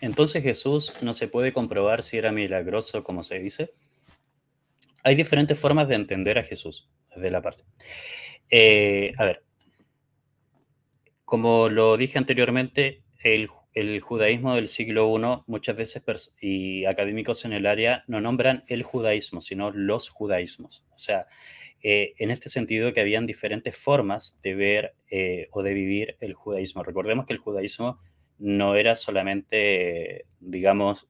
entonces Jesús no se puede comprobar si era milagroso, como se dice. Hay diferentes formas de entender a Jesús, desde la parte. A ver, como lo dije anteriormente, el judaísmo del siglo I, muchas veces y académicos en el área no nombran el judaísmo, sino los judaísmos. O sea, en este sentido que habían diferentes formas de ver o de vivir el judaísmo. Recordemos que el judaísmo no era solamente, digamos,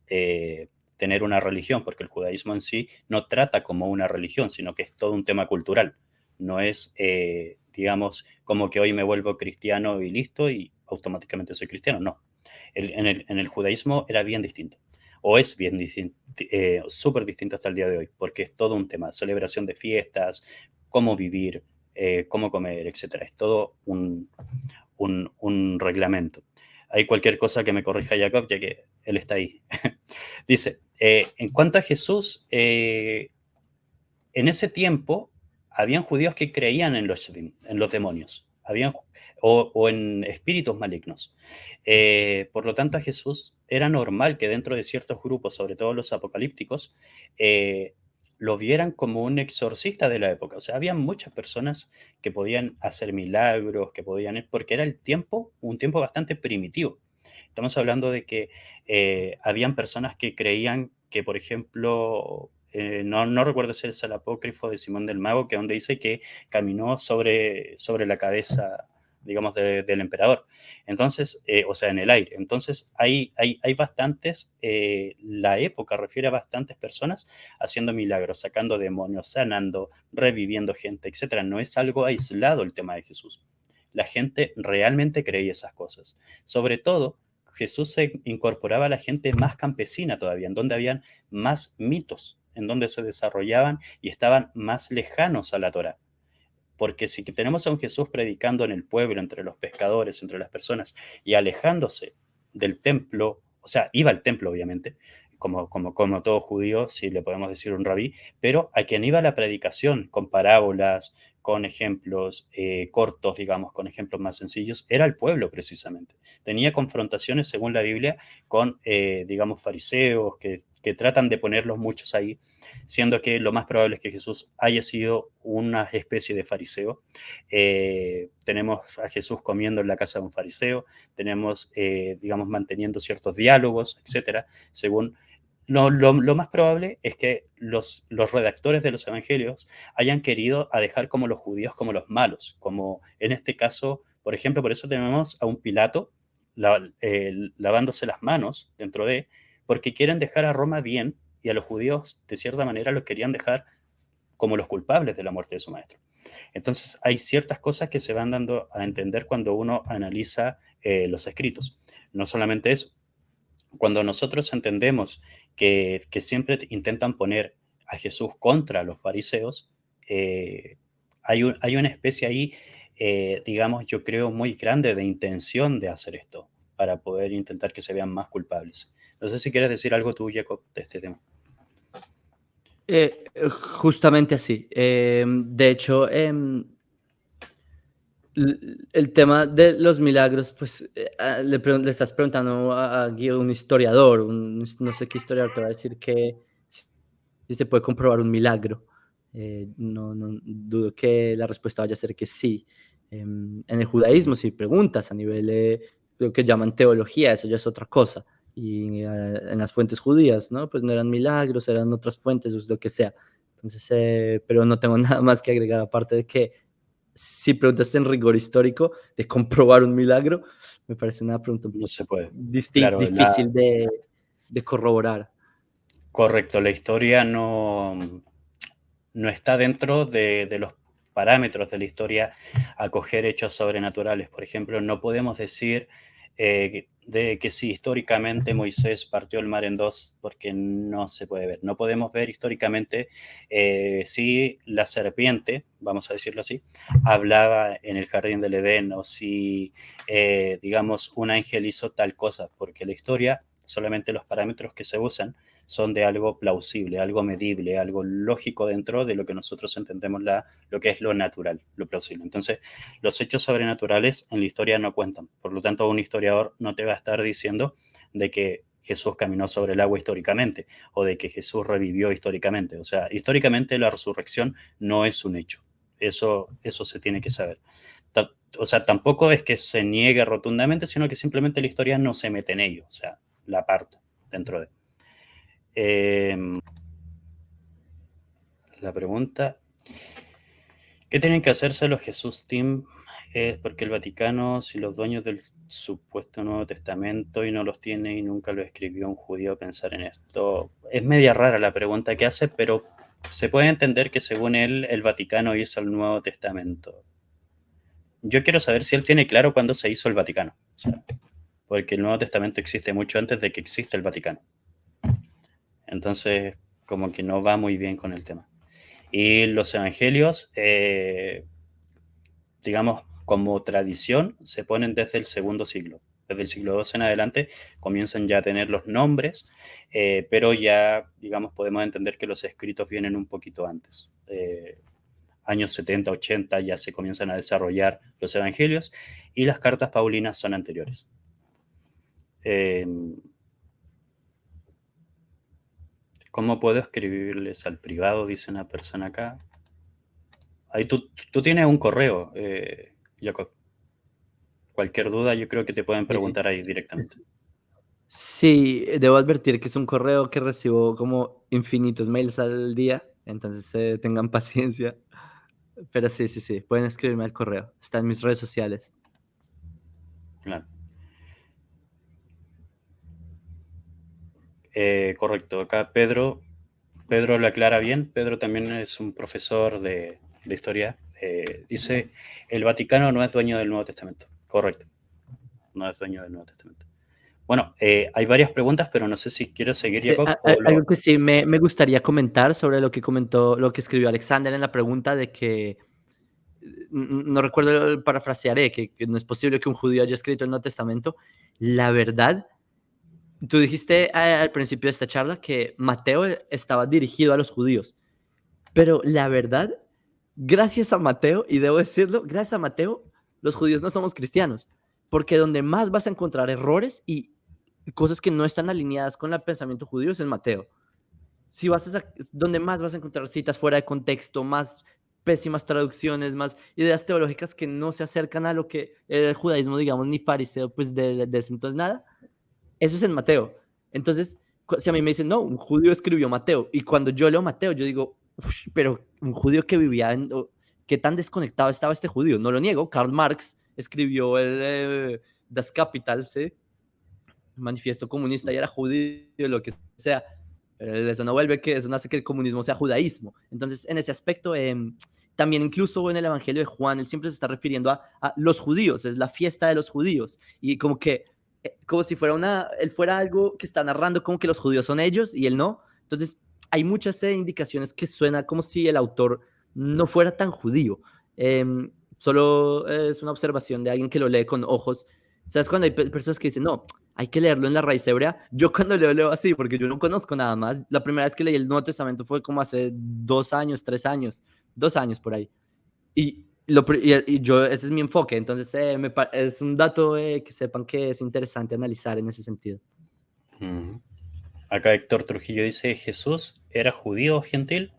tener una religión, porque el judaísmo en sí no trata como una religión, sino que es todo un tema cultural. No es, digamos, como que hoy me vuelvo cristiano y listo y automáticamente soy cristiano. No. En el judaísmo era bien distinto, o es bien distinto, súper distinto hasta el día de hoy, porque es todo un tema, celebración de fiestas, cómo vivir, cómo comer, etcétera. Es todo un reglamento. Hay cualquier cosa que me corrija Jacob, ya que él está ahí. Dice, en cuanto a Jesús, en ese tiempo habían judíos que creían en los demonios, o en espíritus malignos. Por lo tanto, a Jesús era normal que dentro de ciertos grupos, sobre todo los apocalípticos, eh, lo vieran como un exorcista de la época. O sea, había muchas personas que podían hacer milagros, que podían, porque era un tiempo bastante primitivo. Estamos hablando de que habían personas que creían que, por ejemplo, no recuerdo si es el apócrifo de Simón del Mago, que donde dice que caminó sobre la cabeza, digamos, del emperador. Entonces, o sea, en el aire. Entonces, hay bastantes, la época refiere a bastantes personas haciendo milagros, sacando demonios, sanando, reviviendo gente, etcétera. No es algo aislado el tema de Jesús. La gente realmente creía esas cosas. Sobre todo, Jesús se incorporaba a la gente más campesina todavía, en donde habían más mitos, en donde se desarrollaban y estaban más lejanos a la Torá. Porque si tenemos a un Jesús predicando en el pueblo, entre los pescadores, entre las personas, y alejándose del templo, o sea, iba al templo obviamente, como todo judío, si le podemos decir un rabí, pero a quien iba la predicación con parábolas, con ejemplos cortos, digamos, con ejemplos más sencillos, era el pueblo precisamente. Tenía confrontaciones, según la Biblia, con, digamos, fariseos que tratan de ponerlos muchos ahí, siendo que lo más probable es que Jesús haya sido una especie de fariseo. Tenemos a Jesús comiendo en la casa de un fariseo, tenemos, digamos, manteniendo ciertos diálogos, etcétera, según lo más probable es que los redactores de los evangelios hayan querido a dejar como los judíos como los malos, como en este caso, por ejemplo, por eso tenemos a un Pilato lavándose las manos porque quieren dejar a Roma bien y a los judíos de cierta manera los querían dejar como los culpables de la muerte de su maestro. Entonces hay ciertas cosas que se van dando a entender cuando uno analiza los escritos. No solamente eso, cuando nosotros entendemos que siempre intentan poner a Jesús contra los fariseos, hay una especie ahí, digamos, yo creo, muy grande de intención de hacer esto, para poder intentar que se vean más culpables. No sé si quieres decir algo tú, Jacob, de este tema. Justamente así. De hecho, el tema de los milagros, pues le estás preguntando a un historiador, no sé qué historiador te va a decir que si se puede comprobar un milagro. No dudo que la respuesta vaya a ser que sí. En el judaísmo, si preguntas a nivel, lo que llaman teología, eso ya es otra cosa. Y en las fuentes judías, ¿no? Pues no eran milagros, eran otras fuentes, lo que sea. Entonces, pero no tengo nada más que agregar, aparte de que si preguntas en rigor histórico de comprobar un milagro, me parece una pregunta No se puede. Claro, difícil de corroborar. correcto, la historia no está dentro de los parámetros de la historia acoger hechos sobrenaturales. Por ejemplo, no podemos decir de que si históricamente Moisés partió el mar en dos, porque no se puede ver. No podemos ver históricamente si la serpiente, vamos a decirlo así, hablaba en el jardín del Edén, o si, digamos, un ángel hizo tal cosa, porque la historia, solamente los parámetros que se usan son de algo plausible, algo medible, algo lógico dentro de lo que nosotros entendemos lo que es lo natural, lo plausible. Entonces, los hechos sobrenaturales en la historia no cuentan. Por lo tanto, un historiador no te va a estar diciendo de que Jesús caminó sobre el agua históricamente o de que Jesús revivió históricamente. O sea, históricamente la resurrección no es un hecho. Eso se tiene que saber. O sea, tampoco es que se niegue rotundamente, sino que simplemente la historia no se mete en ello, o sea, la aparta dentro de. La pregunta, ¿qué tienen que hacerse los Jesús Team? Es porque el Vaticano, si los dueños del supuesto Nuevo Testamento y no los tiene y nunca lo escribió un judío, pensar en esto. Es media rara la pregunta que hace, pero se puede entender que según él, el Vaticano hizo el Nuevo Testamento. Yo quiero saber si él tiene claro cuándo se hizo el Vaticano. O sea, porque el Nuevo Testamento existe mucho antes de que exista el Vaticano. Entonces, como que no va muy bien con el tema. Y los evangelios, digamos, como tradición, se ponen desde el segundo siglo. Desde el siglo II en adelante comienzan ya a tener los nombres, pero ya, digamos, podemos entender que los escritos vienen un poquito antes. Años 70, 80 ya se comienzan a desarrollar los evangelios y las cartas paulinas son anteriores. ¿Cómo puedo escribirles al privado? Dice una persona acá. Ahí tú tienes un correo, Jacob. Cualquier duda yo creo que te pueden Sí. preguntar ahí directamente. Sí, debo advertir que es un correo que recibo como infinitos mails al día, entonces tengan paciencia. Pero sí, sí, sí, pueden escribirme al correo. Está en mis redes sociales. Claro. Correcto. Acá Pedro lo aclara bien. Pedro también es un profesor de historia. Dice, el Vaticano no es dueño del Nuevo Testamento. Correcto. No es dueño del Nuevo Testamento. Bueno, hay varias preguntas, pero no sé si quieres seguir, Sí, Jacob, o algo lo... que sí me gustaría comentar sobre lo que comentó, lo que escribió Alexander en la pregunta de que no recuerdo, parafrasearé, que no es posible que un judío haya escrito el Nuevo Testamento. La verdad, tú dijiste al principio de esta charla que Mateo estaba dirigido a los judíos, pero la verdad, gracias a Mateo, y debo decirlo, gracias a Mateo, los judíos no somos cristianos, porque donde más vas a encontrar errores y cosas que no están alineadas con el pensamiento judío es en Mateo. Si vas a, donde más vas a encontrar citas fuera de contexto, más pésimas traducciones, más ideas teológicas que no se acercan a lo que era el judaísmo, digamos, ni fariseo, pues de ese entonces nada, eso es en Mateo. Entonces, si a mí me dicen, no, un judío escribió Mateo, y cuando yo leo Mateo, yo digo, pero un judío que vivía en, ¿qué tan desconectado estaba este judío? No lo niego, Karl Marx escribió el Das Kapital, ¿sí? El manifiesto comunista y era judío, lo que sea, pero eso no vuelve que eso no hace que el comunismo sea judaísmo. Entonces, en ese aspecto, también incluso en el Evangelio de Juan, él siempre se está refiriendo a los judíos, es la fiesta de los judíos, y como que como si fuera él fuera algo que está narrando como que los judíos son ellos y él no. Entonces, hay muchas indicaciones que suena como si el autor no fuera tan judío. Solo es una observación de alguien que lo lee con ojos. ¿Sabes? Cuando hay personas que dicen, no, hay que leerlo en la raíz hebrea. Yo cuando leo así, porque yo no conozco nada más. La primera vez que leí el Nuevo Testamento fue como hace 2 años, 3 años, 2 años por ahí. Y yo, ese es mi enfoque, entonces es un dato que sepan que es interesante analizar en ese sentido. Acá Héctor Trujillo dice, ¿Jesús era judío o gentil?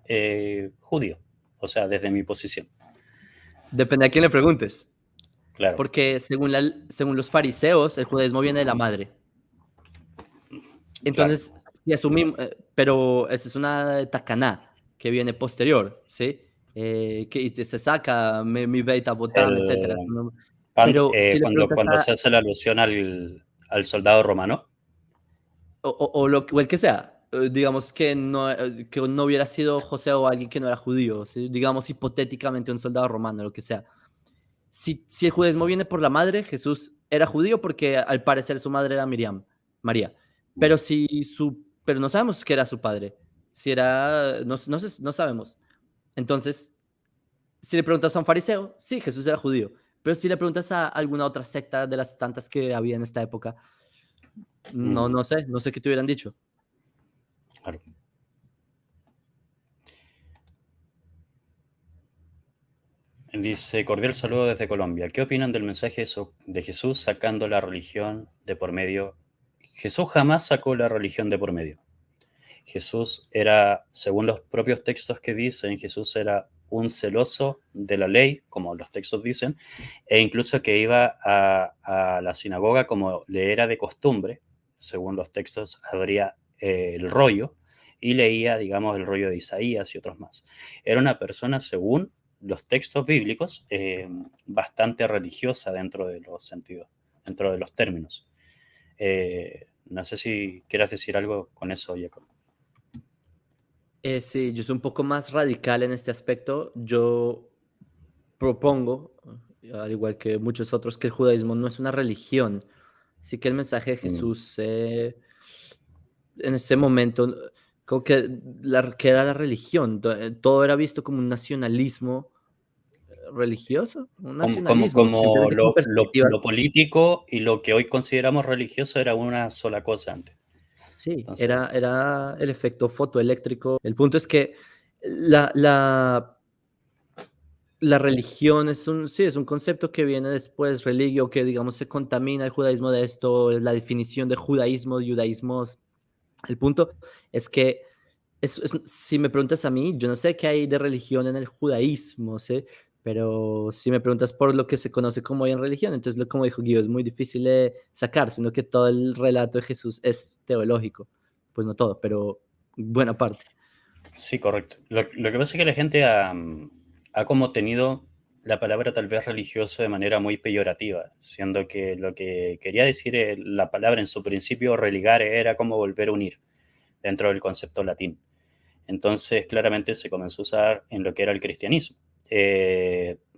Judío, o sea, desde mi posición, Depende a quién le preguntes, claro, porque según los fariseos, el judaísmo viene de la madre. claro. Entonces, si asumimos, pero esa es una takaná que viene posterior, ¿sí? Que se saca mi beta botam, etcétera. El, Pero si le preguntas cuando se hace la alusión al soldado romano, o el que sea, digamos que no hubiera sido José o alguien que no era judío, ¿sí? Digamos hipotéticamente un soldado romano, lo que sea. Si el judaísmo viene por la madre, Jesús era judío porque al parecer su madre era Miriam, María. Pero no sabemos que era su padre. Si era, no sabemos. Entonces, si le preguntas a un fariseo, sí, Jesús era judío. Pero si le preguntas a alguna otra secta de las tantas que había en esta época, no sé qué te hubieran dicho. claro. Dice, cordial saludo desde Colombia. ¿Qué opinan del mensaje de Jesús sacando la religión de por medio Jesús jamás sacó la religión de por medio. Jesús era, según los propios textos que dicen, Jesús era un celoso de la ley, como los textos dicen, e incluso que iba a la sinagoga como le era de costumbre, según los textos, abría el rollo y leía, digamos, el rollo de Isaías y otros más. Era una persona, según los textos bíblicos, bastante religiosa dentro de los sentidos, dentro de los términos. No sé si quieras decir algo con eso, Jacob. Sí, yo soy un poco más radical en este aspecto. Yo propongo, al igual que muchos otros, que el judaísmo no es una religión. Sí que el mensaje de Mm. Jesús en ese momento, como que, que era la religión, todo era visto como un nacionalismo religioso, un nacionalismo, Como simplemente con perspectiva. lo político y lo que hoy consideramos religioso era una sola cosa antes. Sí, Entonces, era el efecto fotoeléctrico. El punto es que la, la, la religión sí, es un concepto que viene después, religio, que digamos se contamina el judaísmo de esto, la definición de judaísmo, judaísmo. El punto es que si me preguntas a mí, yo no sé qué hay de religión en el judaísmo, ¿sí? Pero si me preguntas por lo que se conoce como hoy en religión, entonces como dijo Guido, es muy difícil de sacar, sino que todo el relato de Jesús es teológico. Pues no todo, pero buena parte. sí, correcto. Lo que pasa es que la gente ha como tenido la palabra tal vez religioso de manera muy peyorativa, siendo que lo que quería decir la palabra en su principio religare era como volver a unir dentro del concepto latín. Entonces, claramente se comenzó a usar en lo que era el cristianismo.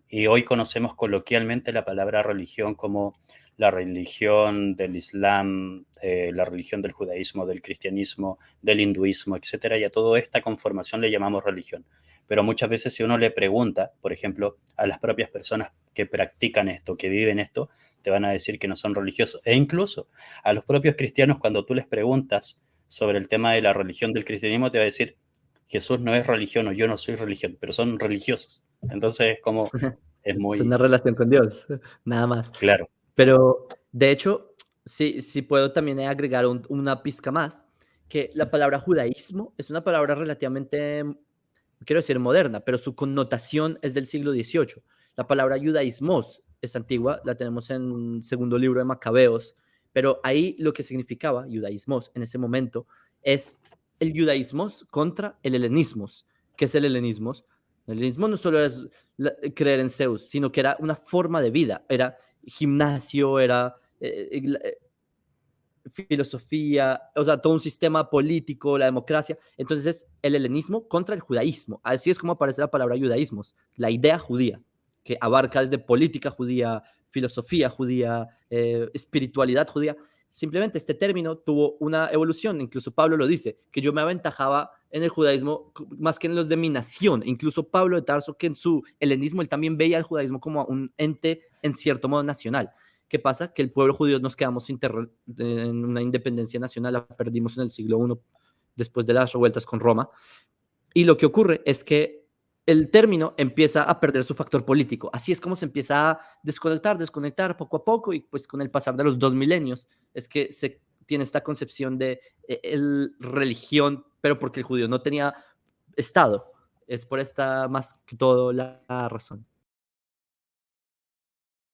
Y hoy conocemos coloquialmente la palabra religión como la religión del Islam, la religión del judaísmo, del cristianismo, del hinduismo, etcétera, y a toda esta conformación le llamamos religión. Pero muchas veces si uno le pregunta, por ejemplo, a las propias personas que practican esto, que viven esto, te van a decir que no son religiosos. E incluso a los propios cristianos, cuando tú les preguntas sobre el tema de la religión del cristianismo, te va a decir, Jesús no es religión o yo no soy religión, pero son religiosos. Entonces, como es Es muy una relación con Dios, nada más. claro. Pero, de hecho, sí puedo también agregar una pizca más, que la palabra judaísmo es una palabra relativamente, no quiero decir moderna, pero su connotación es del siglo XVIII. La palabra judaísmos es antigua, la tenemos en el segundo libro de Macabeos, pero ahí lo que significaba judaísmos en ese momento es el judaísmos contra el helenismos. ¿Qué es el helenismos? El helenismo no solo es creer en Zeus, sino que era una forma de vida, era gimnasio, era filosofía, o sea, todo un sistema político, la democracia. Entonces es el helenismo contra el judaísmo. Así es como aparece la palabra judaísmos, la idea judía, que abarca desde política judía, filosofía judía, espiritualidad judía. Simplemente este término tuvo una evolución, incluso Pablo lo dice, que yo me aventajaba en el judaísmo más que en los de mi nación. Incluso Pablo de Tarso, que en su helenismo él también veía el judaísmo como un ente en cierto modo nacional. ¿Qué pasa? Que el pueblo judío nos quedamos en una independencia nacional, la perdimos en el siglo I después de las revueltas con Roma. Y lo que ocurre es que el término empieza a perder su factor político. Así es como se empieza a desconectar poco a poco y pues con el pasar de los 2 milenios es que se tiene esta concepción de religión, pero porque el judío no tenía Estado. Es por esta más que todo la razón.